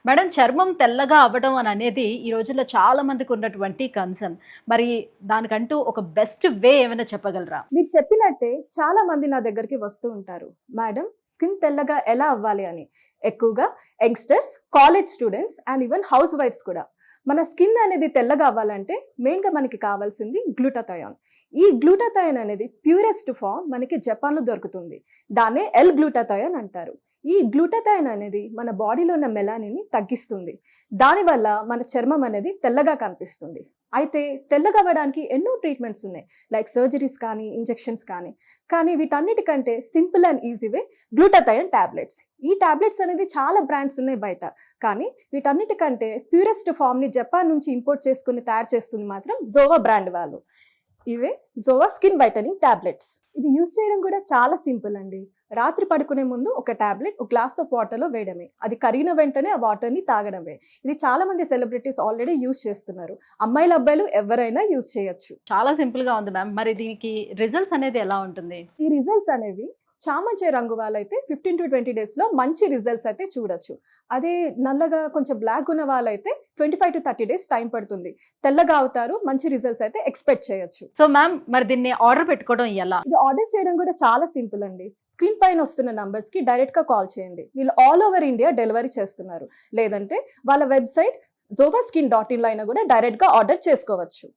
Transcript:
Madam చర్మం తెల్లగా అవ్వడం అని అనేది ఈ రోజుల్లో చాలా మందికి ఉన్నటువంటి కన్సర్న్. మరి దానికంటూ ఒక బెస్ట్ వే ఏమైనా చెప్పగలరా? మీరు చెప్పినట్టే చాలా మంది నా దగ్గరికి వస్తూ ఉంటారు. మేడం స్కిన్ తెల్లగా ఎలా అవ్వాలి అని. ఎక్కువగా youngsters, college students and even హౌస్ వైఫ్స్ కూడా. మన స్కిన్ అనేది తెల్లగా అవ్వాలంటే మెయిన్గా మనకి కావాల్సింది గ్లూటాథయోన్. ఈ గ్లూటాథయోన్ అనేది ప్యూరెస్ట్ ఫామ్ మనకి జపాన్లో దొరుకుతుంది. దాన్నే ఎల్ గ్లూటాథయోన్ అంటారు. ఈ గ్లూటాథయోన్ అనేది మన బాడీలో ఉన్న మెలానిన్ని తగ్గిస్తుంది. దానివల్ల మన చర్మం అనేది తెల్లగా కనిపిస్తుంది. అయితే తెల్లగా అవ్వడానికి ఎన్నో ట్రీట్మెంట్స్ ఉన్నాయి, లైక్ సర్జరీస్ కానీ ఇంజెక్షన్స్ కానీ వీటన్నిటికంటే simple and easy way glutathione tablets. ఈ టాబ్లెట్స్ అనేది చాలా బ్రాండ్స్ ఉన్నాయి బయట, కానీ వీటన్నిటికంటే ప్యూరెస్ట్ ఫామ్ని జపాన్ నుంచి ఇంపోర్ట్ చేసుకుని తయారు చేస్తుంది మాత్రం జోవా బ్రాండ్ వాళ్ళు. ఇవే జోవా స్కిన్ వైటనింగ్ టాబ్లెట్స్. ఇది యూజ్ చేయడం కూడా చాలా సింపుల్ అండి. రాత్రి పడుకునే ముందు ఒక టాబ్లెట్ ఒక గ్లాస్ ఆఫ్ వాటర్లో వేయడమే, అది కరిగిన వెంటనే ఆ వాటర్ని తాగడమే. ఇది చాలా మంది సెలబ్రిటీస్ ఆల్రెడీ యూజ్ చేస్తున్నారు. అమ్మాయిలు అబ్బాయిలు ఎవరైనా యూజ్ చేయొచ్చు. చాలా సింపుల్ గా ఉంది మ్యామ్. మరి దీనికి రిజల్ట్స్ అనేది ఎలా ఉంటుంది? ఈ రిజల్ట్స్ అనేవి చామంచే రంగు వాళ్ళైతే 15 to 20 డేస్లో మంచి రిజల్ట్స్ అయితే చూడొచ్చు. అదే నల్లగా కొంచెం బ్లాక్ ఉన్న వాళ్ళైతే 25 to 30 డేస్ టైం పడుతుంది. తెల్లగా అవుతారు, మంచి రిజల్ట్స్ అయితే ఎక్స్పెక్ట్ చేయొచ్చు. సో మ్యామ్ మరి దీన్ని ఆర్డర్ పెట్టుకోవడం ఎలా? ఇది ఆర్డర్ చేయడం కూడా చాలా సింపుల్ అండి. స్క్రీన్ పైన వస్తున్న నంబర్స్కి డైరెక్ట్గా కాల్ చేయండి. వీళ్ళు ఆల్ ఓవర్ ఇండియా డెలివరీ చేస్తున్నారు. లేదంటే వాళ్ళ వెబ్సైట్ zovaSkin.in లో అయినా కూడా డైరెక్ట్గా ఆర్డర్ చేసుకోవచ్చు.